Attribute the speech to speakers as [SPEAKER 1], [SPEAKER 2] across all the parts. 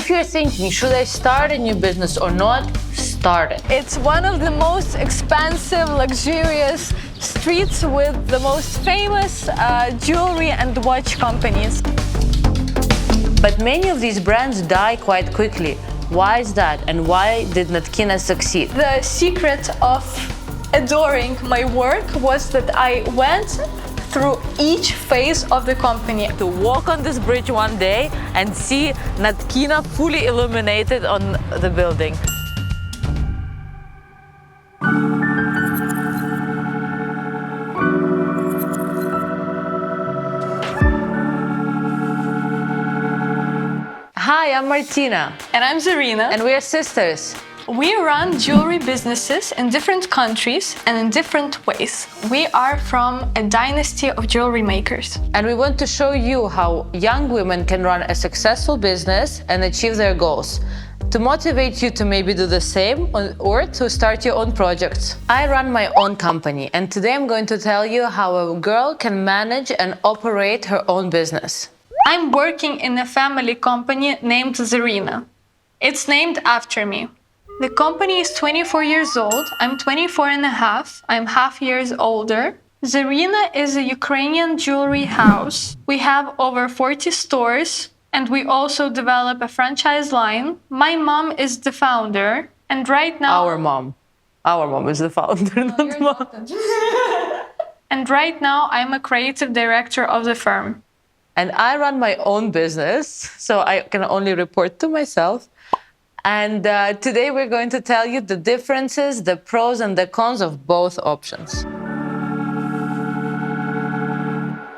[SPEAKER 1] If you're thinking, should I start a new business or not, start it.
[SPEAKER 2] It's one of the most expensive, luxurious streets with the most famous jewelry and watch companies.
[SPEAKER 1] But many of these brands die quite quickly. Why is that? And why did Natkina succeed?
[SPEAKER 2] The secret of adoring my work was that I went through each phase of the company.
[SPEAKER 1] To walk on this bridge one day and see Natkina fully illuminated on the building. Hi, I'm Martina.
[SPEAKER 2] And I'm Zarina.
[SPEAKER 1] And we are sisters.
[SPEAKER 2] We run jewelry businesses in different countries and in different ways. We are from a dynasty of jewelry makers.
[SPEAKER 1] And we want to show you how young women can run a successful business and achieve their goals, to motivate you to maybe do the same or to start your own projects. I run my own company, and today I'm going to tell you how a girl can manage and operate her own business.
[SPEAKER 2] I'm working in a family company named ZARINA. It's named after me. The company is 24 years old. I'm 24 and a half. I'm half years older. ZARINA is a Ukrainian jewelry house. We have over 40 stores, and we also develop a franchise line. My mom is the founder, and right now...
[SPEAKER 1] Our mom is the founder, not mom.
[SPEAKER 2] And right now, I'm a creative director of the firm.
[SPEAKER 1] And I run my own business, so I can only report to myself. And today we're going to tell you the differences, the pros and the cons of both options.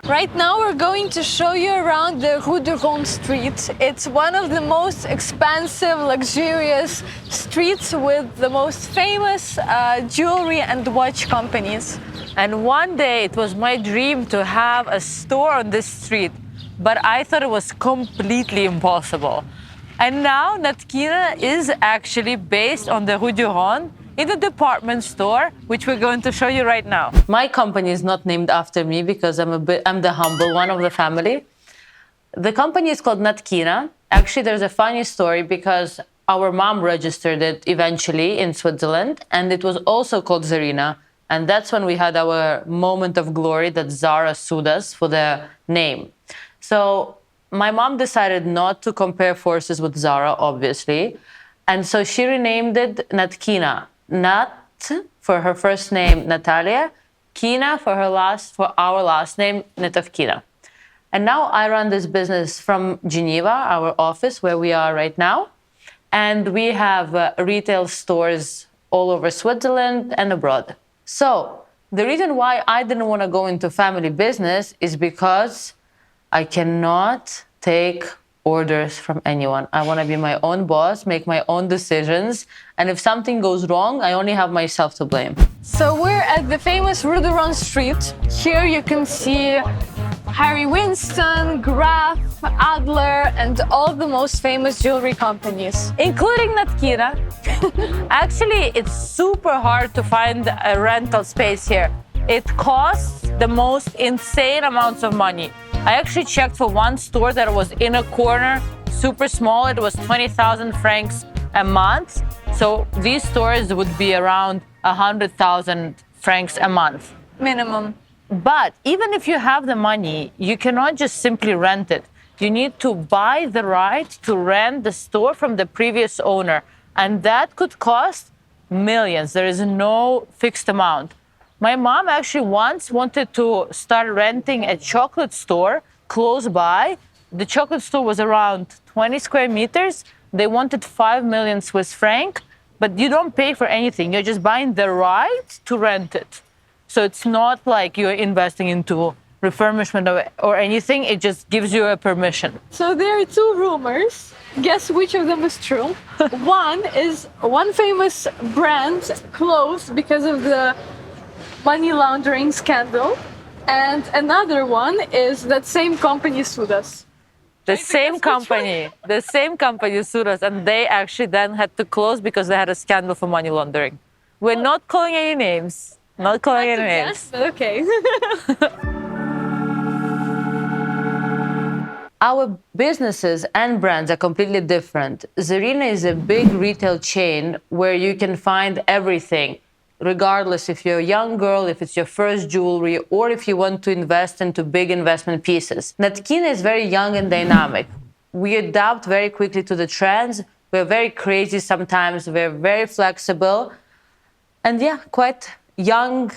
[SPEAKER 2] Right now we're going to show you around the Rue de Rome street. It's one of the most expensive, luxurious streets with the most famous jewelry and watch companies.
[SPEAKER 1] And one day it was my dream to have a store on this street, but I thought it was completely impossible. And now Natkina is actually based on the Rue du Rhône in a department store, which we're going to show you right now. My company is not named after me because I'm the humble one of the family. The company is called Natkina. Actually, there's a funny story because our mom registered it eventually in Switzerland, and it was also called ZARINA. And that's when we had our moment of glory that Zara sued us for the name. So my mom decided not to compare forces with Zara, obviously. And so she renamed it Natkina. Nat for her first name, Natalia. Kina for our last name, Netovkina. And now I run this business from Geneva, our office where we are right now. And we have retail stores all over Switzerland and abroad. So the reason why I didn't want to go into family business is because I cannot take orders from anyone. I want to be my own boss, make my own decisions, and if something goes wrong, I only have myself to blame.
[SPEAKER 2] So we're at the famous Rue de Rome street. Here you can see Harry Winston, Graf, Adler, and all the most famous jewelry companies,
[SPEAKER 1] including Natkina. Actually, it's super hard to find a rental space here. It costs the most insane amounts of money. I actually checked for one store that was in a corner, super small. It was 20,000 francs a month. So these stores would be around 100,000 francs a month.
[SPEAKER 2] Minimum.
[SPEAKER 1] But even if you have the money, you cannot just simply rent it. You need to buy the right to rent the store from the previous owner. And that could cost millions. There is no fixed amount. My mom actually once wanted to start renting a chocolate store close by. The chocolate store was around 20 square meters. They wanted 5 million Swiss franc, but you don't pay for anything. You're just buying the right to rent it. So it's not like you're investing into refurbishment or anything. It just gives you a permission.
[SPEAKER 2] So there are two rumors. Guess which of them is true? One famous brand closed because of the money laundering scandal, and another one is that same company sued us.
[SPEAKER 1] The same company sued us, and they actually then had to close because they had a scandal for money laundering. We're not calling any names. Not calling any names.
[SPEAKER 2] But okay.
[SPEAKER 1] Our businesses and brands are completely different. ZARINA is a big retail chain where you can find everything, regardless if you're a young girl, if it's your first jewelry, or if you want to invest into big investment pieces. Natkina is very young and dynamic. We adapt very quickly to the trends. We're very crazy sometimes. We're very flexible. And yeah, quite young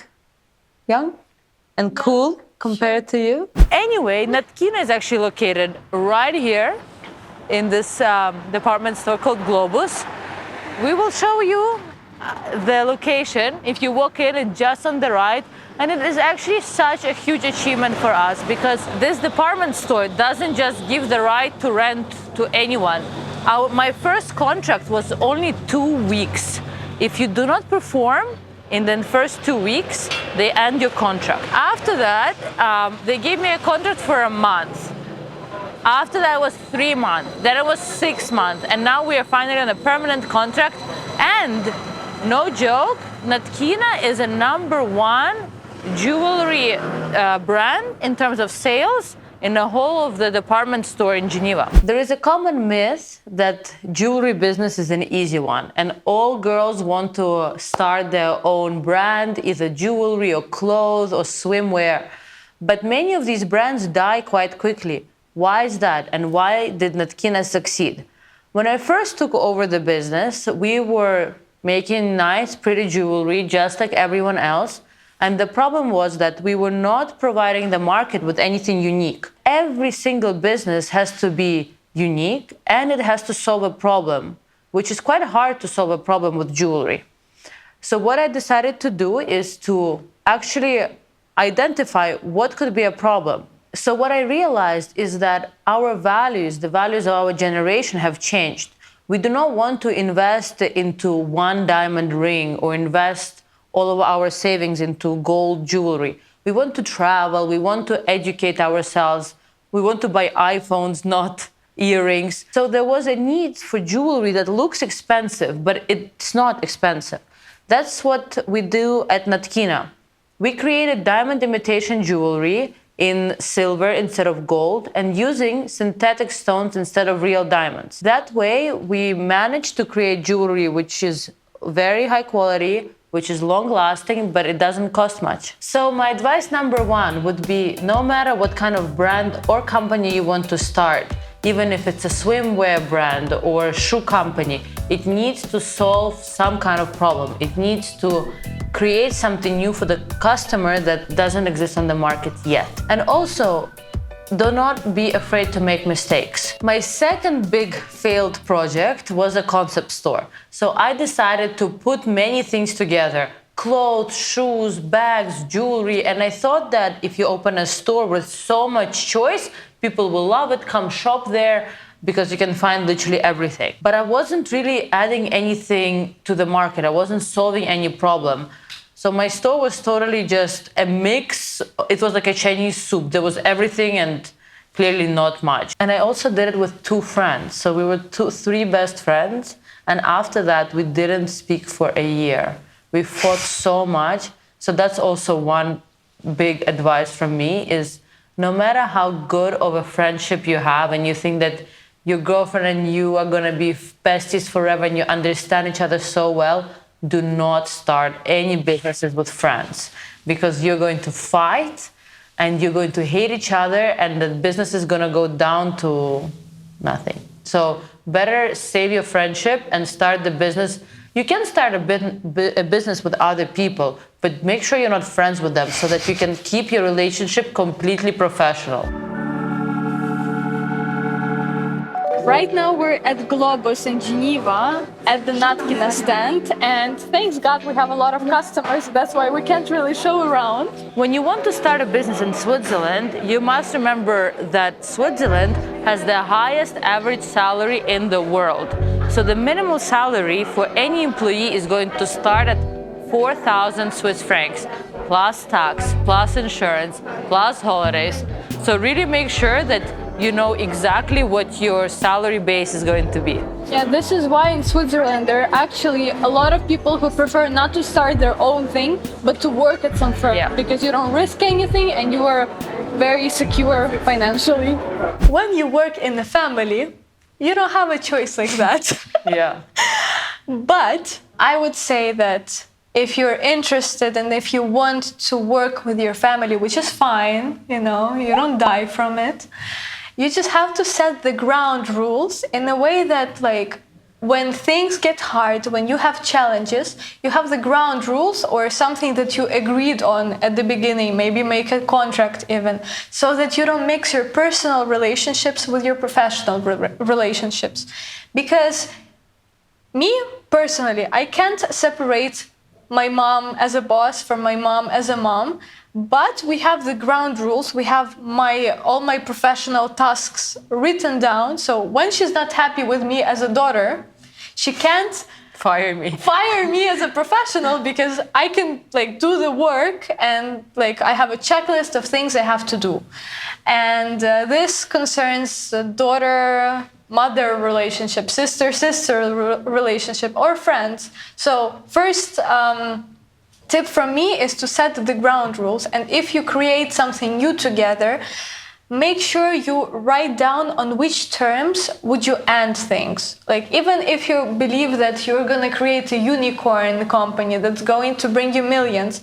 [SPEAKER 1] and cool compared to you. Anyway, Natkina is actually located right here in this department store called Globus. We will show you the location. If you walk in, it's just on the right. And it is actually such a huge achievement for us because this department store doesn't just give the right to rent to anyone. My first contract was only 2 weeks. If you do not perform in the first 2 weeks, they end your contract. After that, they gave me a contract for a month. After that, it was 3 months. Then it was 6 months. And now we are finally on a permanent contract. And no joke, Natkina is a #1 jewelry brand in terms of sales in the whole of the department store in Geneva. There is a common myth that jewelry business is an easy one, and all girls want to start their own brand, either jewelry or clothes or swimwear. But many of these brands die quite quickly. Why is that, and why did Natkina succeed? When I first took over the business, we were making nice, pretty jewelry just like everyone else. And the problem was that we were not providing the market with anything unique. Every single business has to be unique and it has to solve a problem, which is quite hard to solve a problem with jewelry. So what I decided to do is to actually identify what could be a problem. So what I realized is that our values, the values of our generation have changed. We do not want to invest into one diamond ring or invest all of our savings into gold jewelry. We want to travel, we want to educate ourselves, we want to buy iPhones, not earrings. So there was a need for jewelry that looks expensive, but it's not expensive. That's what we do at Natkina. We created diamond imitation jewelry in silver instead of gold and using synthetic stones instead of real diamonds. That way, we managed to create jewelry which is very high quality, which is long-lasting, but it doesn't cost much. So my advice #1 would be, no matter what kind of brand or company you want to start, even if it's a swimwear brand or a shoe company, it needs to solve some kind of problem. It needs to create something new for the customer that doesn't exist on the market yet. And also, do not be afraid to make mistakes. My second big failed project was a concept store. So I decided to put many things together: clothes, shoes, bags, jewelry. And I thought that if you open a store with so much choice, people will love it, come shop there, because you can find literally everything. But I wasn't really adding anything to the market. I wasn't solving any problem. So my store was totally just a mix. It was like a Chinese soup. There was everything and clearly not much. And I also did it with 2 friends. So we were 3 best friends. And after that, we didn't speak for a year. We fought so much. So that's also one big advice from me is no matter how good of a friendship you have and you think that your girlfriend and you are going to be besties forever and you understand each other so well, do not start any businesses with friends because you're going to fight and you're going to hate each other and the business is going to go down to nothing. So better save your friendship and start the business. You can start a business with other people, but make sure you're not friends with them so that you can keep your relationship completely professional.
[SPEAKER 2] Right now we're at Globus in Geneva at the Natkina stand, and thanks God we have a lot of customers, that's why we can't really show around.
[SPEAKER 1] When you want to start a business in Switzerland, you must remember that Switzerland has the highest average salary in the world. So the minimum salary for any employee is going to start at 4,000 Swiss francs, plus tax, plus insurance, plus holidays. So really make sure that you know exactly what your salary base is going to be.
[SPEAKER 2] Yeah, this is why in Switzerland there are actually a lot of people who prefer not to start their own thing, but to work at some firm, because you don't risk anything and you are very secure financially. When you work in a family, you don't have a choice like that.
[SPEAKER 1] Yeah.
[SPEAKER 2] But I would say that if you're interested and if you want to work with your family, which is fine, you know, you don't die from it, you just have to set the ground rules in a way that, like, when things get hard, when you have challenges, you have the ground rules or something that you agreed on at the beginning, maybe make a contract even, so that you don't mix your personal relationships with your professional relationships. Because me, personally, I can't separate my mom as a boss from my mom as a mom, but we have the ground rules. We have all my professional tasks written down. So when she's not happy with me as a daughter, she can't
[SPEAKER 1] fire me
[SPEAKER 2] as a professional, because I can, like, do the work and, like, I have a checklist of things I have to do. And this concerns daughter-mother relationship, sister-sister relationship, or friends. So first tip from me is to set the ground rules. And if you create something new together, make sure you write down on which terms would you end things. Like, even if you believe that you're going to create a unicorn company that's going to bring you millions,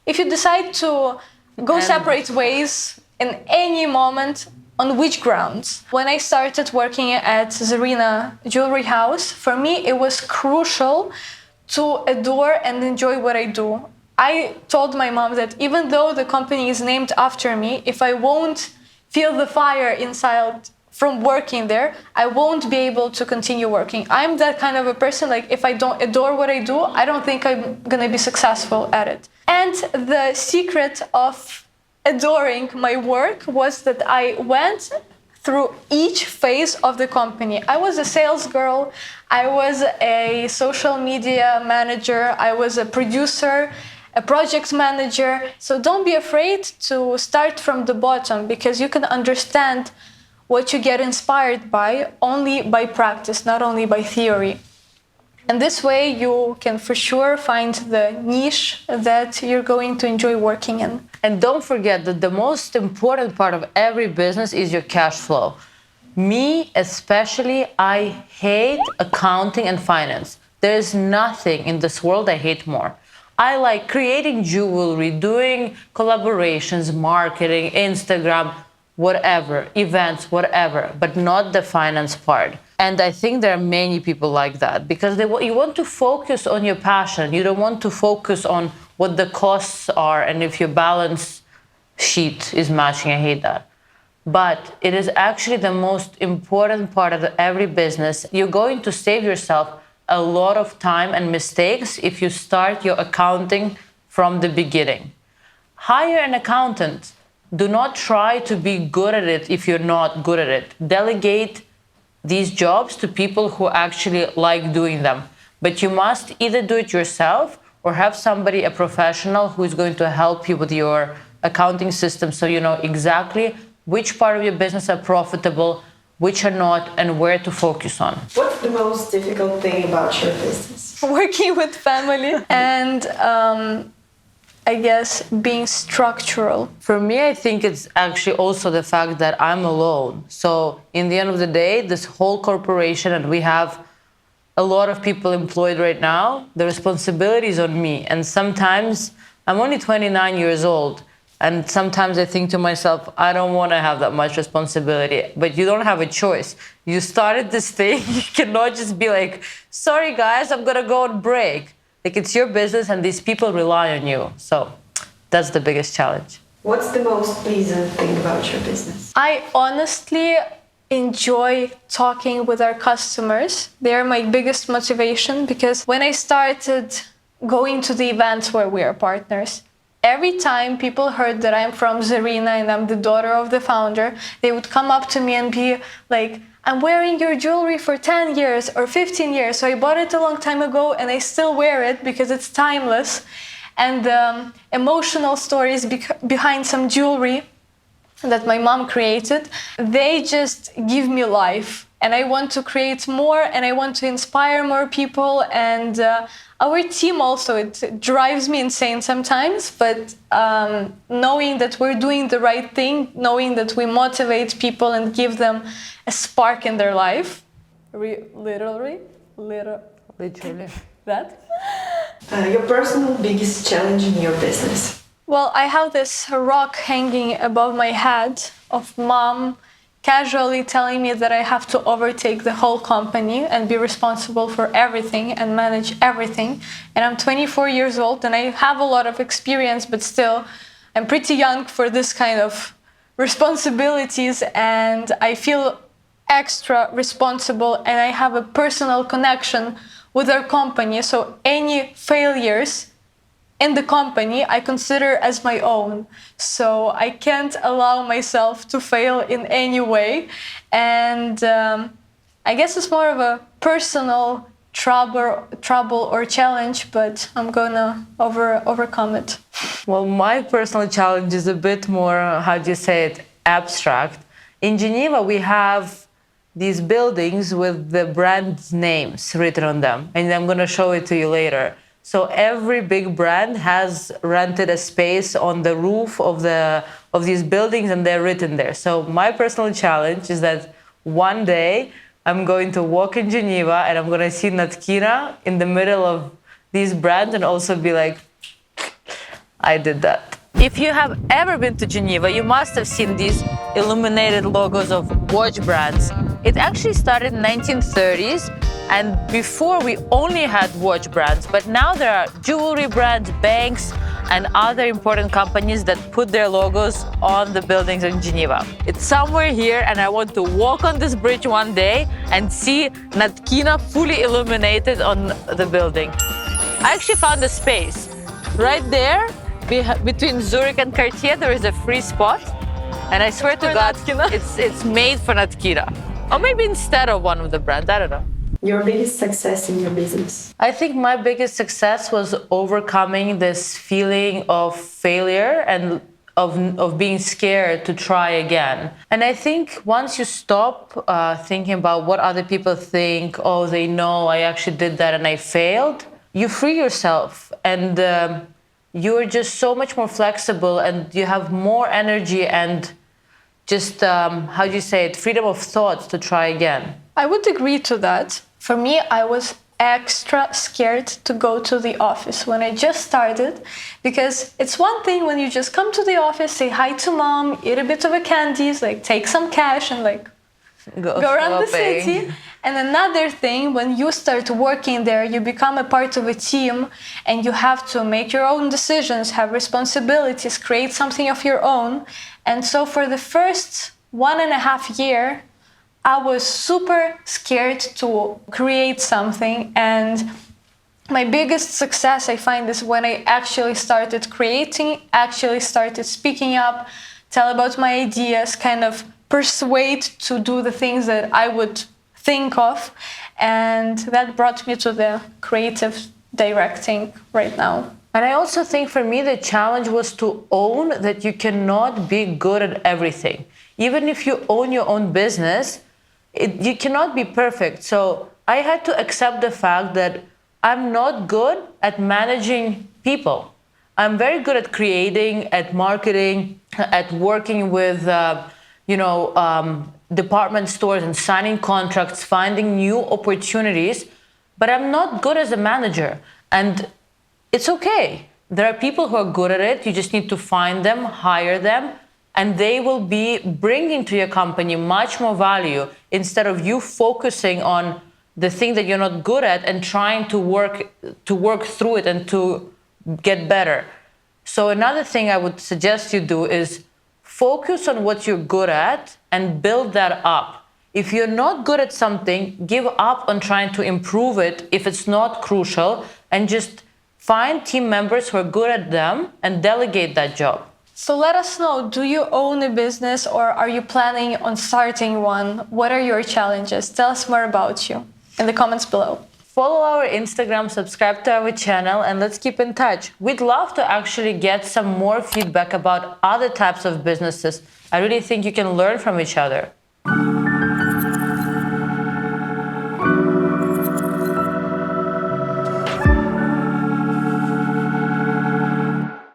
[SPEAKER 2] if you decide to go separate ways in any moment, on which grounds? When I started working at ZARINA Jewelry House, for me it was crucial to adore and enjoy what I do. I told my mom that even though the company is named after me, if I won't feel the fire inside from working there, I won't be able to continue working. I'm that kind of a person, like, if I don't adore what I do, I don't think I'm gonna be successful at it. And the secret of adoring my work was that I went through each phase of the company. I was a sales girl, I was a social media manager, I was a producer, a project manager. So don't be afraid to start from the bottom, because you can understand what you get inspired by only by practice, not only by theory. And this way you can for sure find the niche that you're going to enjoy working in.
[SPEAKER 1] And don't forget that the most important part of every business is your cash flow. Me especially, I hate accounting and finance. There's nothing in this world I hate more. I like creating jewelry, doing collaborations, marketing, Instagram, whatever, events, whatever, but not the finance part. And I think there are many people like that, because you want to focus on your passion. You don't want to focus on what the costs are and if your balance sheet is matching. I hate that. But it is actually the most important part of every business. You're going to save yourself a lot of time and mistakes if you start your accounting from the beginning. Hire an accountant. Do not try to be good at it if you're not good at it. Delegate these jobs to people who actually like doing them. But you must either do it yourself or have somebody, a professional, who is going to help you with your accounting system, so you know exactly which part of your business are profitable, which are not, and where to focus on.
[SPEAKER 3] What's the most difficult thing about your business?
[SPEAKER 2] Working with family and I guess being structural.
[SPEAKER 1] For me, I think it's actually also the fact that I'm alone. So in the end of the day, this whole corporation, and we have a lot of people employed right now, the responsibility is on me. And sometimes I'm only 29 years old. And sometimes I think to myself, I don't want to have that much responsibility. But you don't have a choice. You started this thing. You cannot just be like, sorry guys, I'm going to go on break. Like, it's your business and these people rely on you. So that's the biggest challenge.
[SPEAKER 3] What's the most pleasant thing about your business?
[SPEAKER 2] I honestly enjoy talking with our customers. They're my biggest motivation, because when I started going to the events where we are partners, every time people heard that I'm from ZARINA and I'm the daughter of the founder, they would come up to me and be like, I'm wearing your jewelry for 10 years or 15 years. So I bought it a long time ago and I still wear it because it's timeless. And the emotional stories behind some jewelry that my mom created, they just give me life. and I want to create more, and I want to inspire more people. And our team also, it drives me insane sometimes, but knowing that we're doing the right thing, knowing that we motivate people and give them a spark in their life, literally that.
[SPEAKER 3] Your personal biggest challenge in your business?
[SPEAKER 2] Well, I have this rock hanging above my head of mom casually telling me that I have to overtake the whole company and be responsible for everything and manage everything. And I'm 24 years old and I have a lot of experience, but still I'm pretty young for this kind of responsibilities, and I feel extra responsible, and I have a personal connection with our company. So any failures in the company I consider as my own. So I can't allow myself to fail in any way. And I guess it's more of a personal trouble or challenge, but I'm gonna overcome it.
[SPEAKER 1] Well, my personal challenge is a bit more, how do you say it, abstract. In Geneva, we have these buildings with the brand names written on them, and I'm gonna show it to you later. So every big brand has rented a space on the roof of these buildings, and they're written there. So my personal challenge is that one day I'm going to walk in Geneva and I'm going to see Natkina in the middle of these brands and also be like, I did that. If you have ever been to Geneva, you must have seen these illuminated logos of watch brands. It actually started in the 1930s. And before we only had watch brands, but now there are jewelry brands, banks, and other important companies that put their logos on the buildings in Geneva. It's somewhere here, and I want to walk on this bridge one day and see Natkina fully illuminated on the building. I actually found a space. Right there, between Zurich and Cartier, there is a free spot. And I swear to God, it's made for Natkina. Or maybe instead of one of the brands, I don't know.
[SPEAKER 3] Your biggest success in your business?
[SPEAKER 1] I think my biggest success was overcoming this feeling of failure and of being scared to try again. And I think once you stop thinking about what other people think, oh, they know I actually did that and I failed, you free yourself, and you're just so much more flexible, and you have more energy and just, how do you say it, freedom of thought to try again.
[SPEAKER 2] I would agree to that. For me, I was extra scared to go to the office when I just started, because it's one thing when you just come to the office, say hi to mom, eat a bit of a candies, like take some cash and like go around the city. And another thing, when you start working there, you become a part of a team and you have to make your own decisions, have responsibilities, create something of your own. And so for the first 1.5 years, I was super scared to create something, and my biggest success I find is when I actually started creating, actually started speaking up, tell about my ideas, kind of persuade to do the things that I would think of, and that brought me to the creative directing right now.
[SPEAKER 1] And I also think for me the challenge was to own that you cannot be good at everything. Even if you own your own business, you cannot be perfect. So I had to accept the fact that I'm not good at managing people. I'm very good at creating, at marketing, at working with, department stores and signing contracts, finding new opportunities. But I'm not good as a manager. And it's okay. There are people who are good at it. You just need to find them, hire them, and they will be bringing to your company much more value instead of you focusing on the thing that you're not good at and trying to work through it and to get better. So another thing I would suggest you do is focus on what you're good at and build that up. If you're not good at something, give up on trying to improve it if it's not crucial, and just find team members who are good at them and delegate that job.
[SPEAKER 2] So let us know, do you own a business or are you planning on starting one? What are your challenges? Tell us more about you in the comments below.
[SPEAKER 1] Follow our Instagram, subscribe to our channel, and let's keep in touch. We'd love to actually get some more feedback about other types of businesses. I really think you can learn from each other.